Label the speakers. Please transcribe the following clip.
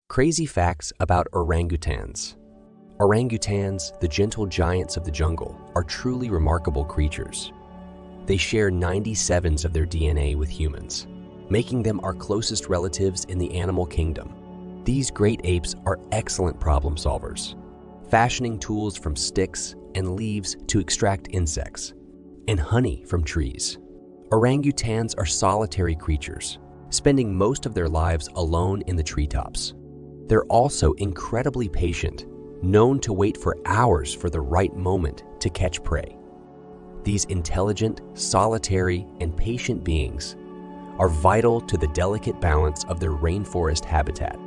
Speaker 1: Crazy facts about orangutans. Orangutans, the gentle giants of the jungle, are truly remarkable creatures. They share 97s of their DNA with humans, making them our closest relatives in the animal kingdom. These great apes are excellent problem solvers, fashioning tools from sticks and leaves to extract insects, and honey from trees. Orangutans are solitary creatures, spending most of their lives alone in the treetops. They're also incredibly patient, known to wait for hours for the right moment to catch prey. These intelligent, solitary, and patient beings are vital to the delicate balance of their rainforest habitat.